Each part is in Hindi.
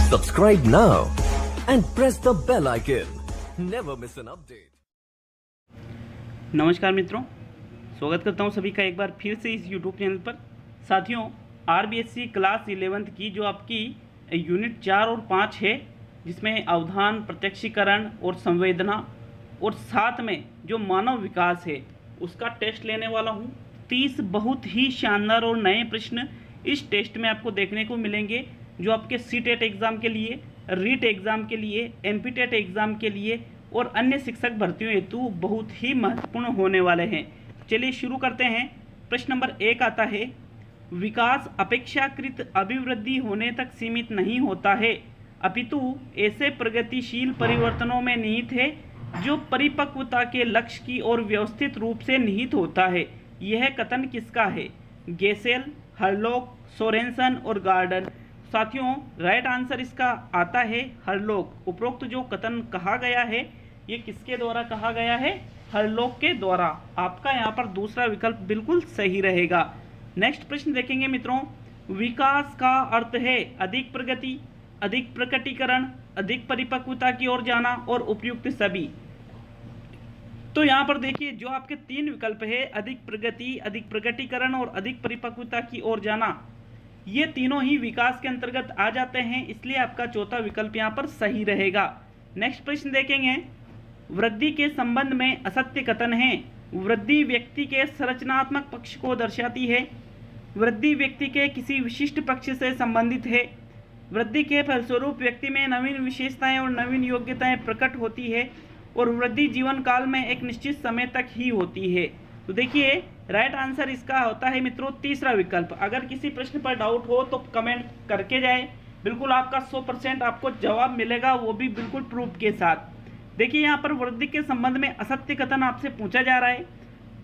Subscribe now and press the bell icon. Never miss an update. नमस्कार मित्रों, स्वागत करता हूं सभी का एक बार फिर से इस YouTube चैनल पर। साथियों, RBSc क्लास 11th की जो आपकी यूनिट 4 और 5 है, जिसमें अवधान, प्रत्यक्षीकरण और संवेदना और साथ में जो मानव विकास है उसका टेस्ट लेने वाला हूं। 30 बहुत ही शानदार और नए प्रश्न इस टेस्ट में आपको देखने को मिलेंगे, जो आपके सीटेट एग्ज़ाम के लिए, रीट एग्ज़ाम के लिए, एमपीटेट एग्ज़ाम के लिए और अन्य शिक्षक भर्तियों हेतु बहुत ही महत्वपूर्ण होने वाले हैं। चलिए शुरू करते हैं। प्रश्न नंबर 1 आता है, विकास अपेक्षाकृत अभिवृद्धि होने तक सीमित नहीं होता है, अपितु ऐसे प्रगतिशील परिवर्तनों में निहित है जो परिपक्वता के लक्ष्य की ओर व्यवस्थित रूप से निहित होता है। यह कथन किसका है? गेसेल, हरलॉक, सोरेनसन और गार्डन। साथियों, राइट आंसर इसका आता है हरलॉक। उपरोक्त जो कथन कहा गया है ये किसके द्वारा कहा गया है? हरलॉक के द्वारा। आपका यहाँ पर दूसरा विकल्प बिल्कुल सही रहेगा। नेक्स्ट प्रश्न देखेंगे मित्रों। विकास का अर्थ है अधिक प्रगति, अधिक प्रकटीकरण, अधिक परिपक्वता की ओर जाना और उपयुक्त सभी। तो यहाँ पर देखिए जो आपके 3 विकल्प है, अधिक प्रगति, अधिक प्रकटीकरण और अधिक परिपक्वता की ओर जाना, ये तीनों ही विकास के अंतर्गत आ जाते हैं, इसलिए आपका चौथा विकल्प यहाँ पर सही रहेगा। नेक्स्ट प्रश्न देखेंगे। वृद्धि के संबंध में असत्य कथन है। वृद्धि व्यक्ति के संरचनात्मक पक्ष को दर्शाती है। वृद्धि व्यक्ति के किसी विशिष्ट पक्ष से संबंधित है। वृद्धि के फलस्वरूप व्यक्ति में नवीन विशेषताएं और नवीन योग्यताएं प्रकट होती है और वृद्धि जीवन काल में एक निश्चित समय तक ही होती है। तो देखिए राइट आंसर इसका होता है मित्रों तीसरा विकल्प। अगर किसी प्रश्न पर डाउट हो तो कमेंट करके जाए, बिल्कुल आपका 100% आपको जवाब मिलेगा, वो भी बिल्कुल प्रूफ के साथ। देखिए यहाँ पर वृद्धि के संबंध में असत्य कथन आपसे पूछा जा रहा है,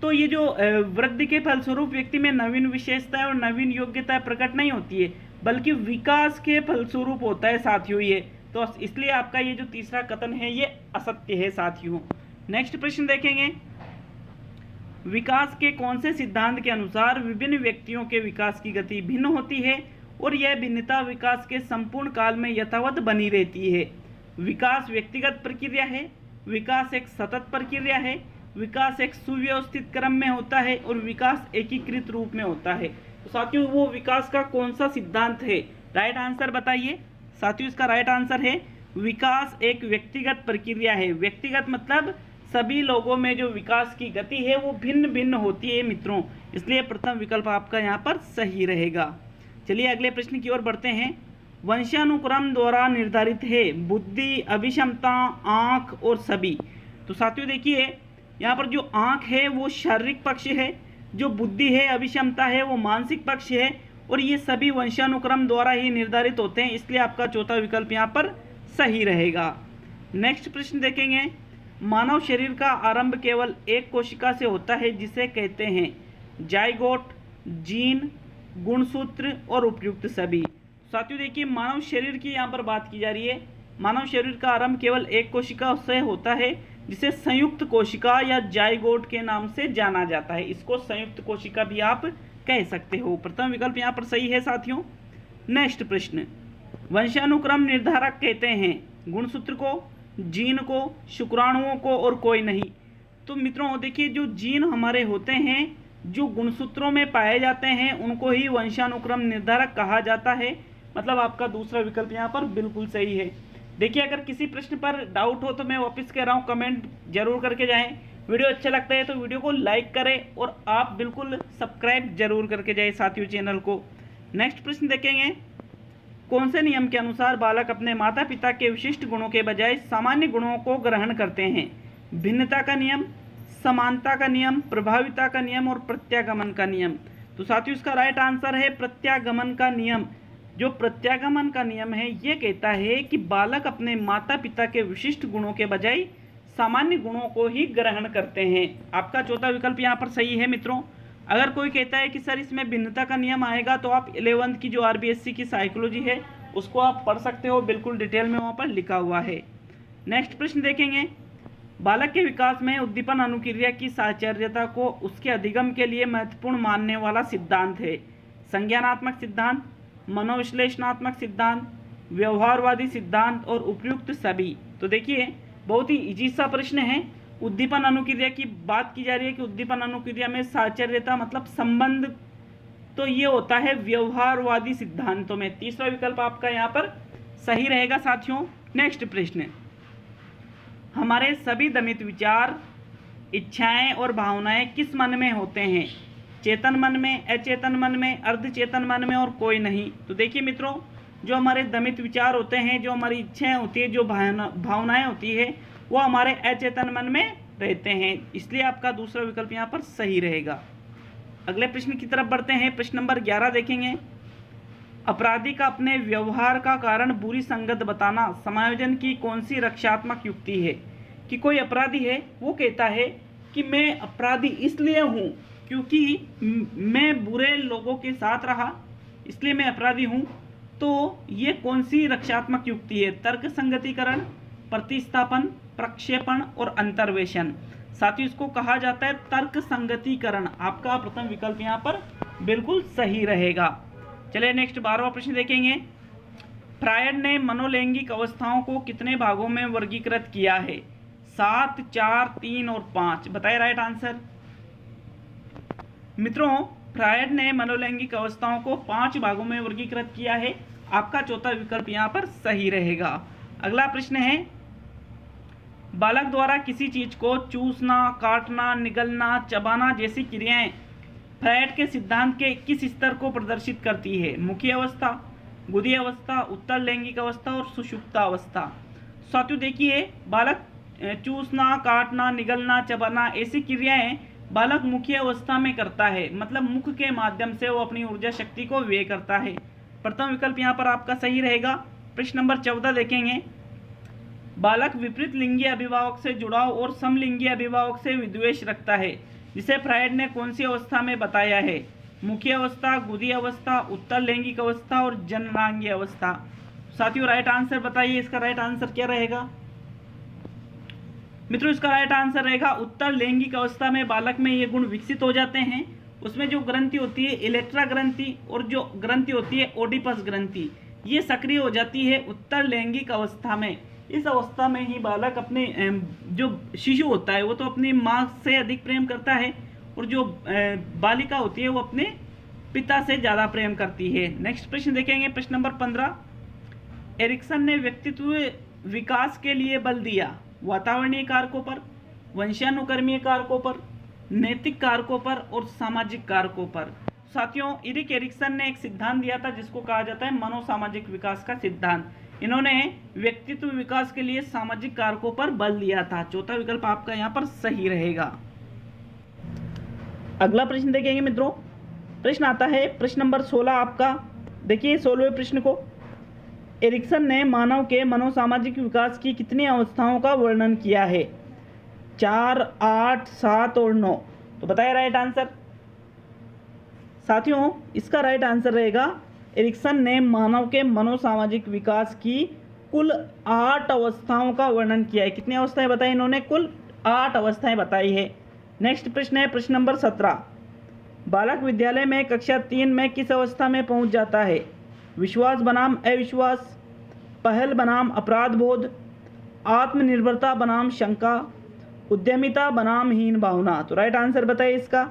तो ये जो वृद्धि के फलस्वरूप व्यक्ति में नवीन विशेषताएं और नवीन योग्यताएं प्रकट नहीं होती है, बल्कि विकास के फलस्वरूप होता है साथियों ये। तो इसलिए आपका ये जो तीसरा कथन है ये असत्य है साथियों। नेक्स्ट प्रश्न देखेंगे। विकास के कौन से सिद्धांत के अनुसार विभिन्न व्यक्तियों के विकास की गति भिन्न होती है और यह भिन्नता विकास के संपूर्ण काल में यथावत बनी रहती है? विकास व्यक्तिगत प्रक्रिया है, विकास एक सतत प्रक्रिया है, विकास एक सुव्यवस्थित क्रम में होता है और विकास एकीकृत रूप में होता है। तो साथियों वो विकास का कौन सा सिद्धांत है? राइट आंसर बताइए साथियों। इसका राइट आंसर है विकास एक व्यक्तिगत प्रक्रिया है। व्यक्तिगत मतलब सभी लोगों में जो विकास की गति है वो भिन्न भिन्न होती है मित्रों, इसलिए प्रथम विकल्प आपका यहाँ पर सही रहेगा। चलिए अगले प्रश्न की ओर बढ़ते हैं। वंशानुक्रम द्वारा निर्धारित है बुद्धि, अभिक्षमता, आँख और सभी। तो साथियों देखिए यहाँ पर जो आँख है वो शारीरिक पक्ष है, जो बुद्धि है, अभिक्षमता है वो मानसिक पक्ष है और ये सभी वंशानुक्रम द्वारा ही निर्धारित होते हैं, इसलिए आपका चौथा विकल्प यहाँ पर सही रहेगा। नेक्स्ट प्रश्न देखेंगे। मानव शरीर का आरंभ केवल एक कोशिका से होता है जिसे कहते हैं जाइगोट, जीन, गुणसूत्र और उपयुक्त सभी। साथियों देखिए मानव शरीर की यहाँ पर बात की जा रही है। मानव शरीर का आरंभ केवल एक कोशिका से होता है जिसे संयुक्त कोशिका या जाइगोट के नाम से जाना जाता है। इसको संयुक्त कोशिका भी आप कह सकते हो। प्रथम विकल्प यहाँ पर सही है साथियों। नेक्स्ट प्रश्न। वंशानुक्रम निर्धारक कहते हैं गुणसूत्र को, जीन को, शुक्राणुओं को और कोई नहीं। तो मित्रों देखिए जो जीन हमारे होते हैं जो गुणसूत्रों में पाए जाते हैं उनको ही वंशानुक्रम निर्धारक कहा जाता है। मतलब आपका दूसरा विकल्प यहाँ पर बिल्कुल सही है। देखिए अगर किसी प्रश्न पर डाउट हो तो मैं वापस कह रहा हूँ कमेंट जरूर करके जाएं। वीडियो अच्छा लगता है तो वीडियो को लाइक करें और आप बिल्कुल सब्सक्राइब जरूर करके जाए साथियों चैनल को। नेक्स्ट प्रश्न देखेंगे। कौन से नियम के अनुसार बालक अपने माता पिता के विशिष्ट गुणों के बजाय सामान्य गुणों को ग्रहण करते हैं? भिन्नता का नियम, समानता का नियम, प्रभाविता का नियम और प्रत्यागमन का नियम। तो साथियों इसका राइट आंसर है प्रत्यागमन का नियम। जो प्रत्यागमन का नियम है ये कहता है कि बालक अपने माता पिता के विशिष्ट गुणों के बजाय सामान्य गुणों को ही ग्रहण करते हैं। आपका चौथा विकल्प यहाँ पर सही है मित्रों। अगर कोई कहता है कि सर इसमें भिन्नता का नियम आएगा तो आप 11th की जो RBSc की साइकोलॉजी है उसको आप पढ़ सकते हो, बिल्कुल डिटेल में वहाँ पर लिखा हुआ है। नेक्स्ट प्रश्न देखेंगे। बालक के विकास में उद्दीपन अनुक्रिया की साहचर्यता को उसके अधिगम के लिए महत्वपूर्ण मानने वाला सिद्धांत है? संज्ञानात्मक सिद्धांत, मनोविश्लेषणात्मक सिद्धांत, व्यवहारवादी सिद्धांत और उपयुक्त सभी। तो देखिए बहुत ही इजी सा प्रश्न है। उद्दीपन अनुक्रिया की बात की जा रही है कि उद्दीपन अनुक्रिया में साहचर्यता मतलब संबंध, तो ये होता है व्यवहारवादी सिद्धांतों में। तीसरा विकल्प आपका यहाँ पर सही रहेगा साथियों। नेक्स्ट प्रश्न, हमारे सभी दमित विचार, इच्छाएं और भावनाएं किस मन में होते हैं? चेतन मन में, अचेतन मन में, अर्धचेतन मन में और कोई नहीं। तो देखिए मित्रों, जो हमारे दमित विचार होते हैं, जो हमारी इच्छाएं होती है, जो भावनाएं होती है, वो हमारे अचेतन मन में रहते हैं। इसलिए आपका दूसरा विकल्प यहाँ पर सही रहेगा। अगले प्रश्न की तरफ बढ़ते हैं। प्रश्न नंबर 11 देखेंगे। अपराधी का अपने व्यवहार का कारण बुरी संगत बताना समायोजन की कौन सी रक्षात्मक युक्ति है? कि कोई अपराधी है, वो कहता है कि मैं अपराधी इसलिए हूँ क्योंकि मैं बुरे लोगों के साथ रहा, इसलिए मैं अपराधी हूँ। तो ये कौन सी रक्षात्मक युक्ति है? तर्क संगतिकरण, प्रतिस्थापन, प्रक्षेपण और अंतर्वेशन। साथियों इसको कहा जाता है तर्क संगतिकरण। आपका प्रथम विकल्प यहाँ पर बिल्कुल सही रहेगा। चलिए नेक्स्ट 12वां प्रश्न देखेंगे। फ्रायड ने मनोलैंगिक अवस्थाओं को कितने भागों में वर्गीकृत किया है? 7, 4, 3 और 5। बताइए राइट आंसर। मित्रों, फ्रायड ने मनोलैंगिक अवस्थाओं को 5 भागों में वर्गीकृत किया है। आपका चौथा विकल्प यहाँ पर सही रहेगा। अगला प्रश्न है, बालक द्वारा किसी चीज को चूसना, काटना, निगलना, चबाना जैसी क्रियाएं फ्रायड के सिद्धांत के किस स्तर को प्रदर्शित करती है? मुख्य अवस्था, गुदी अवस्था, उत्तर लैंगिक अवस्था और सुषुप्त अवस्था। साथियों देखिए, बालक चूसना, काटना, निगलना, चबाना ऐसी क्रियाएं बालक मुख्य अवस्था में करता है, मतलब मुख के माध्यम से वो अपनी ऊर्जा शक्ति को व्यय करता है। प्रथम विकल्प यहाँ पर आपका सही रहेगा। प्रश्न नंबर 14 देखेंगे। बालक विपरीत लिंगी अभिभावक से जुड़ाव और समलिंगी अभिभावक से विद्वेष रखता है, जिसे फ्रायड ने कौन सी अवस्था में बताया है? मुख्य अवस्था, गुदी अवस्था, उत्तर लैंगिक अवस्था और जननांगी अवस्था। साथियों राइट आंसर बताइए, इसका राइट आंसर क्या रहेगा? मित्रों इसका राइट आंसर रहेगा उत्तर लैंगिक अवस्था में बालक में ये गुण विकसित हो जाते हैं। उसमें जो ग्रंथि होती है इलेक्ट्रा ग्रंथि और जो ग्रंथि होती है ओडिपस ग्रंथि, ये सक्रिय हो जाती है उत्तर लैंगिक अवस्था में। इस अवस्था में ही बालक अपने जो शिशु होता है वो तो अपनी माँ से अधिक प्रेम करता है, और जो बालिका होती है वो अपने पिता से ज़्यादा प्रेम करती है। नेक्स्ट प्रश्न देखेंगे, प्रश्न नंबर 15। एरिक्सन ने व्यक्तित्व विकास के लिए बल दिया वातावरणीय कारकों पर, वंशानुक्रमीय कारकों पर, नैतिक कारकों पर और सामाजिक कारकों पर। साथियों इरिक एरिक्सन ने एक सिद्धांत दिया था जिसको कहा जाता है मनोसामाजिक विकास का सिद्धांत। इन्होंने व्यक्तित्व विकास के लिए सामाजिक कारकों पर बल दिया था। चौथा विकल्प आपका यहाँ पर सही रहेगा। अगला प्रश्न देखेंगे मित्रों। प्रश्न आता है प्रश्न नंबर 16 आपका। देखिए 16वें प्रश्न को, एरिक्सन ने मानव के मनोसामाजिक विकास की कितनी अवस्थाओं का वर्णन किया है? 4, 8, 7 और 9। तो बताइए राइट आंसर। साथियों इसका राइट आंसर रहेगा, एरिक्सन ने मानव के मनोसामाजिक विकास की कुल 8 अवस्थाओं का वर्णन किया है। कितनी अवस्थाएं बताई इन्होंने? कुल 8 अवस्थाएं बताई है। नेक्स्ट प्रश्न है प्रश्न नंबर 17। बालक विद्यालय में कक्षा 3 में किस अवस्था में पहुंच जाता है? विश्वास बनाम अविश्वास, पहल बनाम अपराध बोध, आत्मनिर्भरता बनाम शंका, उद्यमिता बनाम हीन भावना। तो राइट आंसर बताइए इसका।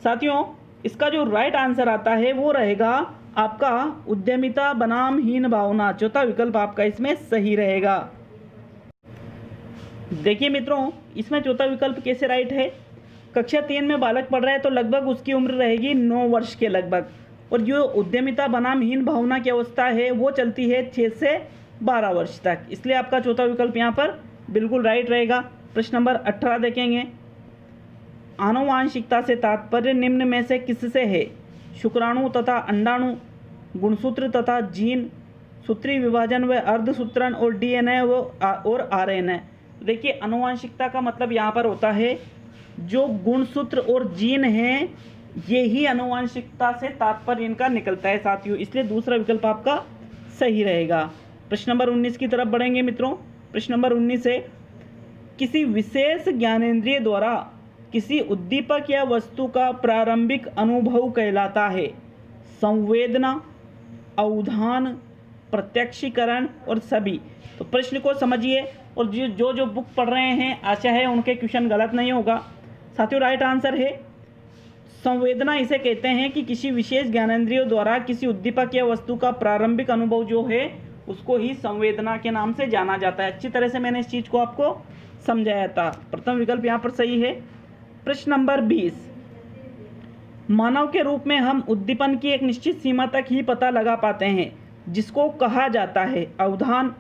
साथियों इसका जो राइट आंसर आता है वो रहेगा आपका उद्यमिता बनाम हीन भावना। चौथा विकल्प आपका इसमें सही रहेगा। देखिए मित्रों इसमें चौथा विकल्प कैसे राइट है? कक्षा 3 में बालक पढ़ रहा है तो लगभग उसकी उम्र रहेगी 9 वर्ष के लगभग, और जो उद्यमिता बनाम हीन भावना की अवस्था है वो चलती है 6 से 12 वर्ष तक। इसलिए आपका चौथा विकल्प यहाँ पर बिल्कुल राइट रहेगा। प्रश्न नंबर 18 देखेंगे। आनुवांशिकता से तात्पर्य निम्न में से किससे है? शुक्राणु तथा अंडाणु, गुणसूत्र तथा जीन, सूत्री विभाजन व अर्धसूत्रण और डीएनए और आरएनए। देखिए आनुवांशिकता का मतलब यहाँ पर होता है जो गुणसूत्र और जीन हैं ये ही आनुवांशिकता से तात्पर्य इनका निकलता है साथियों। इसलिए दूसरा विकल्प आपका सही रहेगा। प्रश्न नंबर 19 की तरफ बढ़ेंगे मित्रों। प्रश्न नंबर 19 है, किसी विशेष ज्ञानेंद्रिय द्वारा किसी उद्दीपक या वस्तु का प्रारंभिक अनुभव कहलाता है? संवेदना, अवधान, प्रत्यक्षीकरण और सभी। तो प्रश्न को समझिए और जो बुक पढ़ रहे हैं आशा है उनके क्वेश्चन गलत नहीं होगा। साथियों राइट आंसर है संवेदना। इसे कहते हैं कि किसी विशेष ज्ञानेंद्रियों द्वारा किसी उद्दीपक या वस्तु का प्रारंभिक अनुभव जो है उसको ही संवेदना के नाम से जाना जाता है। अच्छी तरह से मैंने इस चीज को आपको समझाया था। प्रथम विकल्प यहाँ पर सही है। प्रश्न नंबर 20, मानव के रूप में हम उद्दीपन की एक निश्चित सीमा तक ही पता लगा पाते हैं जिसको कहा जाता है अवधान,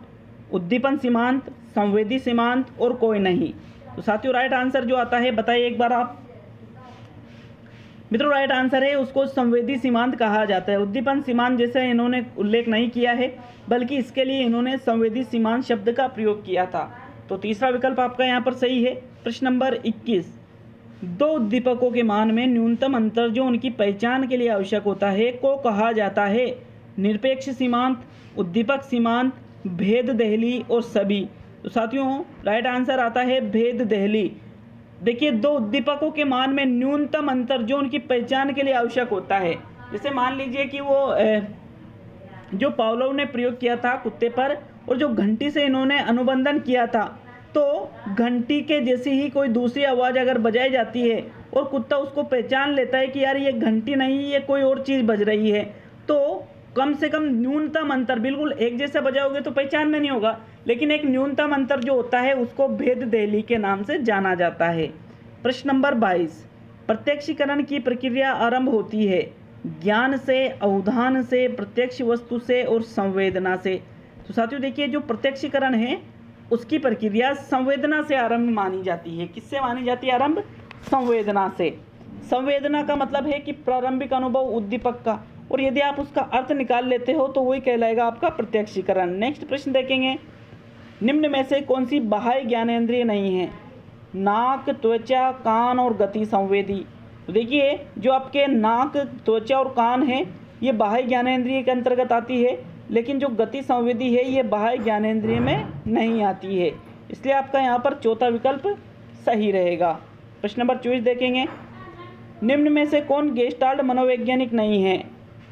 उद्दीपन सीमांत, संवेदी सीमांत और कोई नहीं। तो साथियों राइट आंसर जो आता है बताइए एक बार आप मित्रों। राइट आंसर है उसको संवेदी सीमांत कहा जाता है। उद्दीपन सीमांत जैसे इन्होंने उल्लेख नहीं किया है बल्कि इसके लिए इन्होंने संवेदी सीमांत शब्द का प्रयोग किया था। तो तीसरा विकल्प आपका यहाँ पर सही है। प्रश्न नंबर 21, दो उद्दीपकों के मान में न्यूनतम अंतर जो उनकी पहचान के लिए आवश्यक होता है को कहा जाता है निरपेक्ष सीमांत, उद्दीपक सीमांत, भेद दहली और सभी। तो साथियों राइट आंसर आता है भेद दहली। देखिए दो उद्दीपकों के मान में न्यूनतम अंतर जो उनकी पहचान के लिए आवश्यक होता है, जैसे मान लीजिए कि वो जो पावलोव ने प्रयोग किया था कुत्ते पर और जो घंटी से इन्होंने अनुबंधन किया था, तो घंटी के जैसी ही कोई दूसरी आवाज़ अगर बजाई जाती है और कुत्ता उसको पहचान लेता है कि यार ये घंटी नहीं, ये कोई और चीज़ बज रही है, तो कम से कम न्यूनतम अंतर, बिल्कुल एक जैसा बजाओगे तो पहचान में नहीं होगा, लेकिन एक न्यूनतम अंतर जो होता है उसको भेद दहली के नाम से जाना जाता है। प्रश्न नंबर 22, प्रत्यक्षीकरण की प्रक्रिया आरंभ होती है ज्ञान से, अवधान से, प्रत्यक्ष वस्तु से और संवेदना से। तो साथियों देखिए जो प्रत्यक्षीकरण है उसकी प्रक्रिया संवेदना से आरंभ मानी जाती है। किससे मानी जाती है आरंभ? संवेदना से। संवेदना का मतलब है कि प्रारंभिक अनुभव उद्दीपक का, और यदि आप उसका अर्थ निकाल लेते हो तो वही कहलाएगा आपका प्रत्यक्षीकरण। नेक्स्ट प्रश्न देखेंगे, निम्न में से कौन सी बाह्य ज्ञानेंद्रिय नहीं है? नाक, त्वचा, कान और गति संवेदी। तो देखिए जो आपके नाक, त्वचा और कान है ये बाह्य ज्ञानेंद्रिय के अंतर्गत आती है, लेकिन जो गति संवेदी है ये बाह्य ज्ञानेंद्रिय में नहीं आती है, इसलिए आपका यहाँ पर चौथा विकल्प सही रहेगा। प्रश्न नंबर 24 देखेंगे, निम्न में से कौन गेस्टाल्ट मनोवैज्ञानिक नहीं है?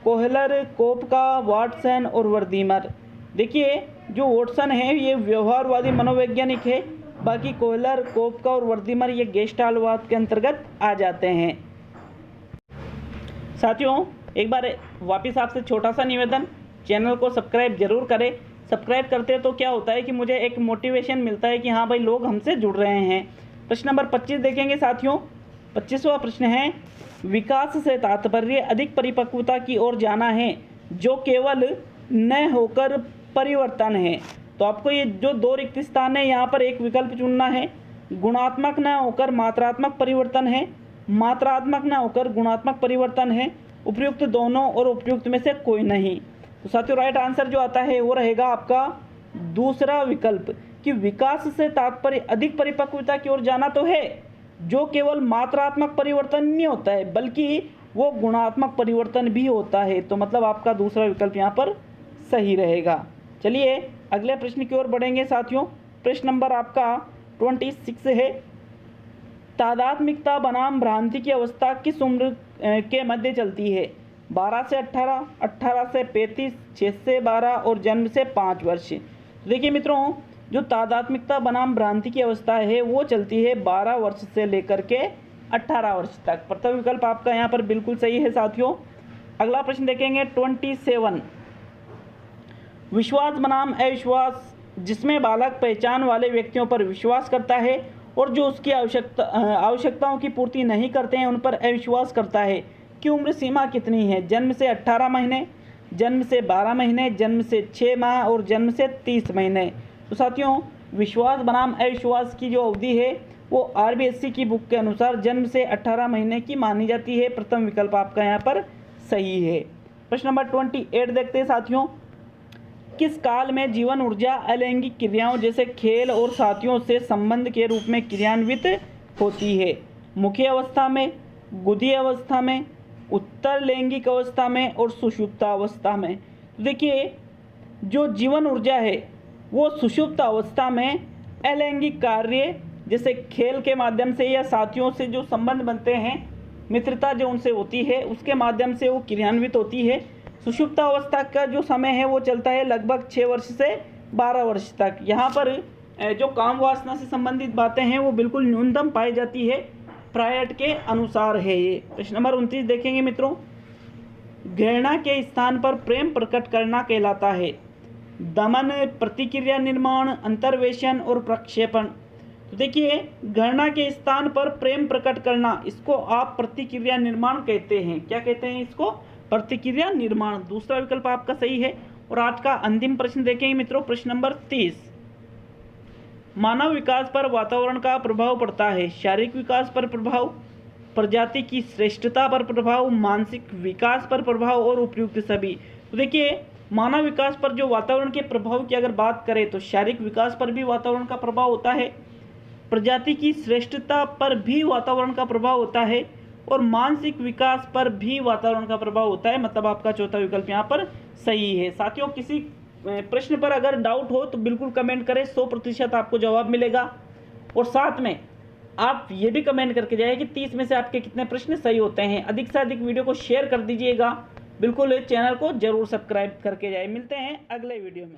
कोहलर, कोपका, वाटसन और वर्दीमर। देखिए जो वाटसन है ये व्यवहारवादी मनोवैज्ञानिक है, बाकी कोहलर, कोपका और वर्दीमर ये गेस्टाल्टवाद के अंतर्गत आ जाते हैं। साथियों एक बार वापस आपसे छोटा सा निवेदन, चैनल को सब्सक्राइब जरूर करें। सब्सक्राइब करते हैं तो क्या होता है कि मुझे एक मोटिवेशन मिलता है कि हाँ भाई लोग हमसे जुड़ रहे हैं। प्रश्न नंबर 25 देखेंगे साथियों। 25वां प्रश्न है, विकास से तात्पर्य अधिक परिपक्वता की ओर जाना है जो केवल न होकर परिवर्तन है। तो आपको ये जो दो रिक्त स्थान है यहाँ पर एक विकल्प चुनना है। गुणात्मक न होकर मात्रात्मक परिवर्तन है, मात्रात्मक न होकर गुणात्मक परिवर्तन है, उपयुक्त दोनों और उपयुक्त में से कोई नहीं। तो साथियों राइट आंसर जो आता है वो रहेगा आपका दूसरा विकल्प कि विकास से तात्पर्य अधिक परिपक्वता की ओर जाना तो है, जो केवल मात्रात्मक परिवर्तन नहीं होता है बल्कि वो गुणात्मक परिवर्तन भी होता है। तो मतलब आपका दूसरा विकल्प यहाँ पर सही रहेगा। चलिए अगले प्रश्न की ओर बढ़ेंगे साथियों। प्रश्न नंबर आपका 26 है, तादात्मिकता बनाम भ्रांति की अवस्था किस उम्र के मध्य चलती है? 12 से 18, 18 से 35, 6 से 12 और जन्म से 5 वर्ष। देखिए मित्रों जो तादात्मिकता बनाम भ्रांति की अवस्था है वो चलती है 12 वर्ष से लेकर के 18 वर्ष तक। प्रथम विकल्प आपका यहाँ पर बिल्कुल सही है साथियों। अगला प्रश्न देखेंगे 27, विश्वास बनाम अविश्वास जिसमें बालक पहचान वाले व्यक्तियों पर विश्वास करता है और जो उसकी आवश्यकताओं की पूर्ति नहीं करते हैं उन पर अविश्वास करता है की उम्र सीमा कितनी है? जन्म से 18 महीने, जन्म से 12 महीने, जन्म से 6 माह और जन्म से 30 महीने। तो साथियों विश्वास बनाम अविश्वास की जो अवधि है वो RBSC की बुक के अनुसार जन्म से 18 महीने की मानी जाती है। प्रथम विकल्प आपका यहाँ पर सही है। प्रश्न नंबर 28 देखते हैं साथियों, किस काल में जीवन ऊर्जा अलैंगिक क्रियाओं जैसे खेल और साथियों से संबंध के रूप में क्रियान्वित होती है? मुख्य अवस्था में, गुदी अवस्था में, उत्तर लैंगिक अवस्था में और सुषुप्त अवस्था में। तो देखिए जो जीवन ऊर्जा है वो सुषुप्त अवस्था में अलैंगिक कार्य जैसे खेल के माध्यम से या साथियों से जो संबंध बनते हैं, मित्रता जो उनसे होती है उसके माध्यम से वो क्रियान्वित होती है। सुषुप्तावस्था का जो समय है वो चलता है लगभग 6 वर्ष से 12 वर्ष तक। यहाँ पर जो काम वासना से संबंधित बातें हैं वो बिल्कुल न्यूनतम पाई जाती है, फ्रायड के अनुसार है ये। प्रश्न नंबर 29 देखेंगे मित्रों, घृणा के स्थान पर प्रेम प्रकट करना कहलाता है दमन, प्रतिक्रिया निर्माण, अंतर्वेशन और प्रक्षेपण। तो देखिए, घृणा के स्थान पर प्रेम प्रकट करना, इसको आप प्रतिक्रिया निर्माण कहते हैं। क्या कहते हैं इसको? प्रतिक्रिया निर्माण। दूसरा विकल्प आपका सही है। और आज का अंतिम प्रश्न देखेंगे मित्रों, प्रश्न नंबर 30, मानव विकास पर वातावरण का प्रभाव पड़ता है। शारीरिक विकास पर प्रभाव, प्रजाति की श्रेष्ठता पर प्रभाव, मानसिक विकास पर प्रभाव और उपयुक्त सभी। तो देखिए, मानव विकास पर जो वातावरण के प्रभाव की अगर बात करें तो शारीरिक विकास पर भी वातावरण का प्रभाव होता है, प्रजाति की श्रेष्ठता पर भी वातावरण का प्रभाव होता है और मानसिक विकास पर भी वातावरण का प्रभाव होता है। मतलब आपका चौथा विकल्प यहाँ पर सही है। साथियों, किसी प्रश्न पर अगर डाउट हो तो बिल्कुल कमेंट करें, 100% आपको जवाब मिलेगा। और साथ में आप ये भी कमेंट करके जाइए कि 30 में से आपके कितने प्रश्न सही होते हैं। अधिक से अधिक वीडियो को शेयर कर दीजिएगा। बिल्कुल चैनल को जरूर सब्सक्राइब करके जाए। मिलते हैं अगले वीडियो में।